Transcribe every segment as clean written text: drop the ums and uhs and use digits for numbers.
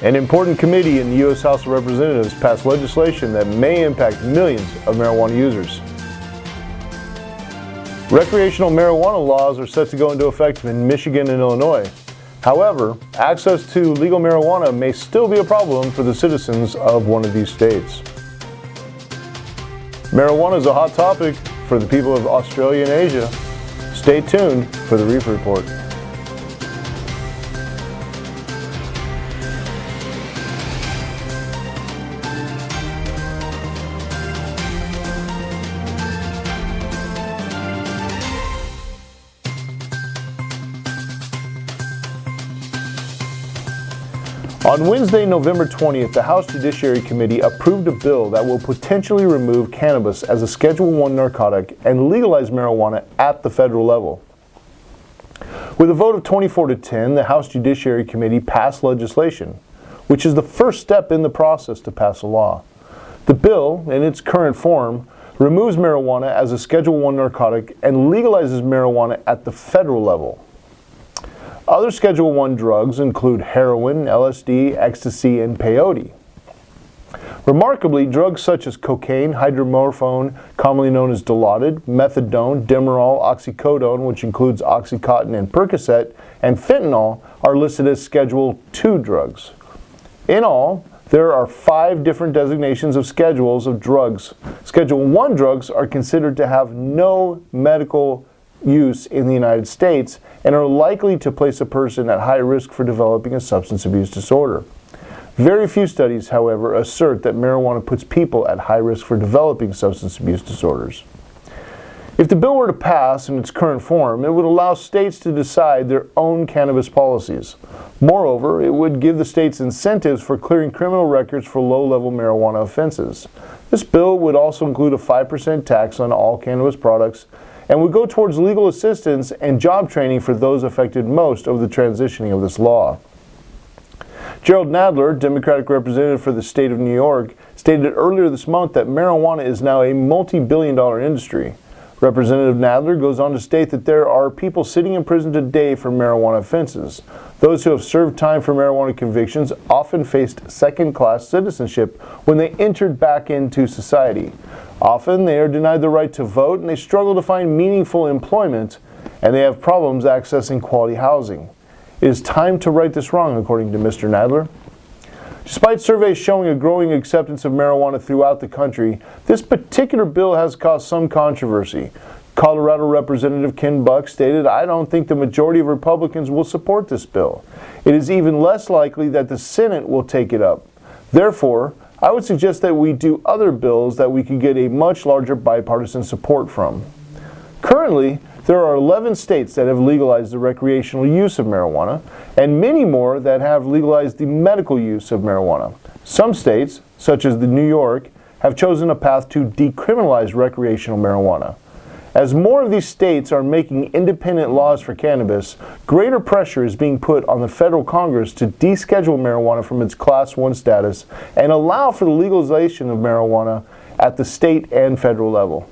An important committee in the U.S. House of Representatives passed legislation that may impact millions of marijuana users. Recreational marijuana laws are set to go into effect in Michigan and Illinois. However, access to legal marijuana may still be a problem for the citizens of one of these states. Marijuana is a hot topic for the people of Australia and Asia. Stay tuned for the Reefer Report. On Wednesday, November 20th, the House Judiciary Committee approved a bill that will potentially remove cannabis as a Schedule I narcotic and legalize marijuana at the federal level. With a vote of 24-10, the House Judiciary Committee passed legislation, which is the first step in the process to pass a law. The bill, in its current form, removes marijuana as a Schedule I narcotic and legalizes marijuana at the federal level. Other Schedule I drugs include heroin, LSD, ecstasy, and peyote. Remarkably, drugs such as cocaine, hydromorphone, commonly known as Dilaudid, methadone, Demerol, oxycodone, which includes Oxycontin and Percocet, and fentanyl are listed as Schedule II drugs. In all, there are 5 different designations of schedules of drugs. Schedule I drugs are considered to have no medical use in the United States and are likely to place a person at high risk for developing a substance abuse disorder. Very few studies, however, assert that marijuana puts people at high risk for developing substance abuse disorders. If the bill were to pass in its current form, it would allow states to decide their own cannabis policies. Moreover, it would give the states incentives for clearing criminal records for low-level marijuana offenses. This bill would also include a 5% tax on all cannabis products and would go towards legal assistance and job training for those affected most of the transitioning of this law. Gerald Nadler, Democratic representative for the state of New York, stated earlier this month that marijuana is now a multi-billion-dollar industry. Representative Nadler goes on to state that there are people sitting in prison today for marijuana offenses. Those who have served time for marijuana convictions often faced second-class citizenship when they entered back into society. Often they are denied the right to vote and they struggle to find meaningful employment, and they have problems accessing quality housing. It is time to right this wrong, according to Mr. Nadler. Despite surveys showing a growing acceptance of marijuana throughout the country, this particular bill has caused some controversy. Colorado Representative Ken Buck stated, "I don't think the majority of Republicans will support this bill. It is even less likely that the Senate will take it up. Therefore, I would suggest that we do other bills that we could get a much larger bipartisan support from." Currently, there are 11 states that have legalized the recreational use of marijuana, and many more that have legalized the medical use of marijuana. Some states, such as New York, have chosen a path to decriminalize recreational marijuana. As more of these states are making independent laws for cannabis, greater pressure is being put on the federal Congress to deschedule marijuana from its Class I status and allow for the legalization of marijuana at the state and federal level.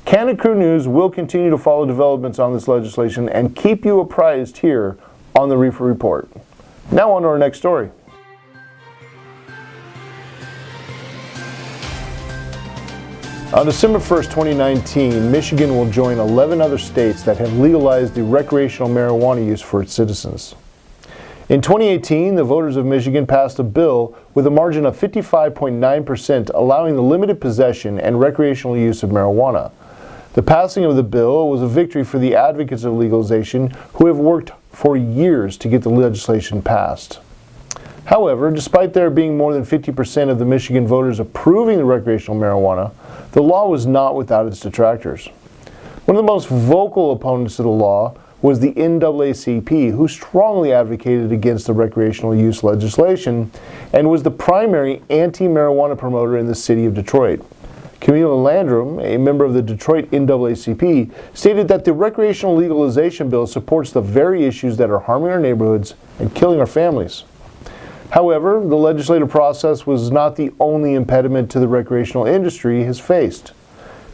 Canada Crew News will continue to follow developments on this legislation and keep you apprised here on the Reefer Report. Now on to our next story. On December 1st, 2019, Michigan will join 11 other states that have legalized the recreational marijuana use for its citizens. In 2018, the voters of Michigan passed a bill with a margin of 55.9% allowing the limited possession and recreational use of marijuana. The passing of the bill was a victory for the advocates of legalization who have worked for years to get the legislation passed. However, despite there being more than 50% of the Michigan voters approving the recreational marijuana, the law was not without its detractors. One of the most vocal opponents of the law was the NAACP, who strongly advocated against the recreational use legislation and was the primary anti-marijuana promoter in the city of Detroit. Camila Landrum, a member of the Detroit NAACP, stated that the recreational legalization bill supports the very issues that are harming our neighborhoods and killing our families. However, the legislative process was not the only impediment to the recreational industry has faced.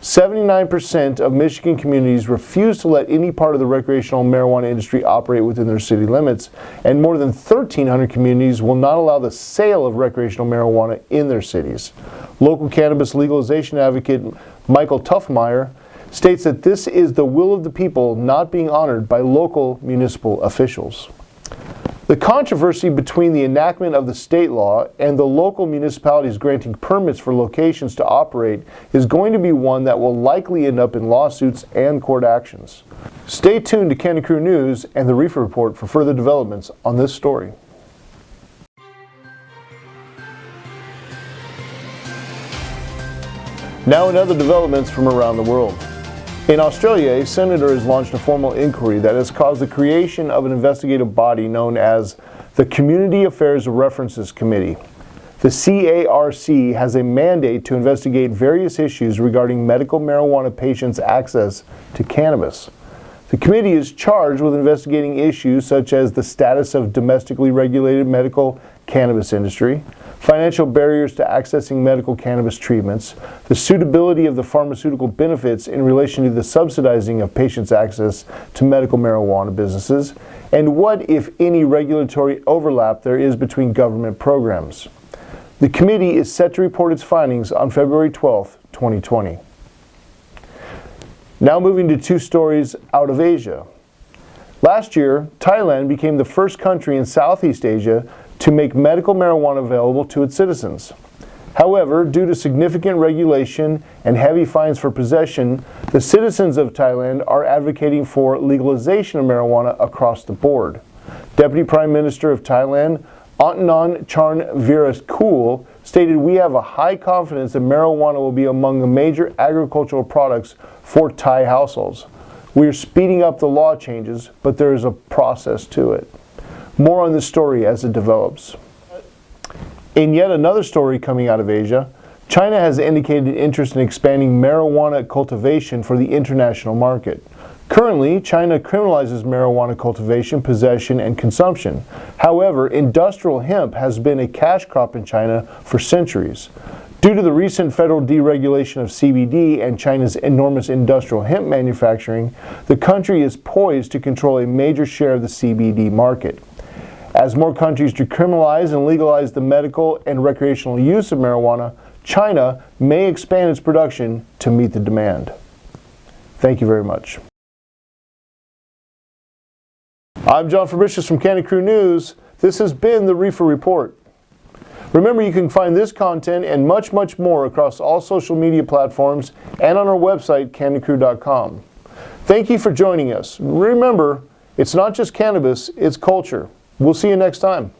79% of Michigan communities refuse to let any part of the recreational marijuana industry operate within their city limits, and more than 1,300 communities will not allow the sale of recreational marijuana in their cities. Local cannabis legalization advocate Michael Tuffmeyer states that this is the will of the people not being honored by local municipal officials. The controversy between the enactment of the state law and the local municipalities granting permits for locations to operate is going to be one that will likely end up in lawsuits and court actions. Stay tuned to Canada Crew News and the Reefer Report for further developments on this story. Now in other developments from around the world. In Australia, a senator has launched a formal inquiry that has caused the creation of an investigative body known as the Community Affairs References Committee. The CARC has a mandate to investigate various issues regarding medical marijuana patients' access to cannabis. The committee is charged with investigating issues such as the status of domestically regulated medical cannabis industry, financial barriers to accessing medical cannabis treatments, the suitability of the pharmaceutical benefits in relation to the subsidizing of patients' access to medical marijuana businesses, and what, if any, regulatory overlap there is between government programs. The committee is set to report its findings on February 12, 2020. Now moving to two stories out of Asia. Last year, Thailand became the first country in Southeast Asia to make medical marijuana available to its citizens. However, due to significant regulation and heavy fines for possession, the citizens of Thailand are advocating for legalization of marijuana across the board. Deputy Prime Minister of Thailand, Antanon Charnvirakul, stated, "We have a high confidence that marijuana will be among the major agricultural products for Thai households. We are speeding up the law changes, but there is a process to it." More on this story as it develops. In yet another story coming out of Asia, China has indicated interest in expanding marijuana cultivation for the international market. Currently, China criminalizes marijuana cultivation, possession, and consumption. However, industrial hemp has been a cash crop in China for centuries. Due to the recent federal deregulation of CBD and China's enormous industrial hemp manufacturing, the country is poised to control a major share of the CBD market. As more countries decriminalize and legalize the medical and recreational use of marijuana, China may expand its production to meet the demand. Thank you very much. I'm John Fabricius from Canada Crew News. This has been the Reefer Report. Remember, you can find this content and much, much more across all social media platforms and on our website, CanadaCrew.com. Thank you for joining us. Remember, it's not just cannabis, it's culture. We'll see you next time.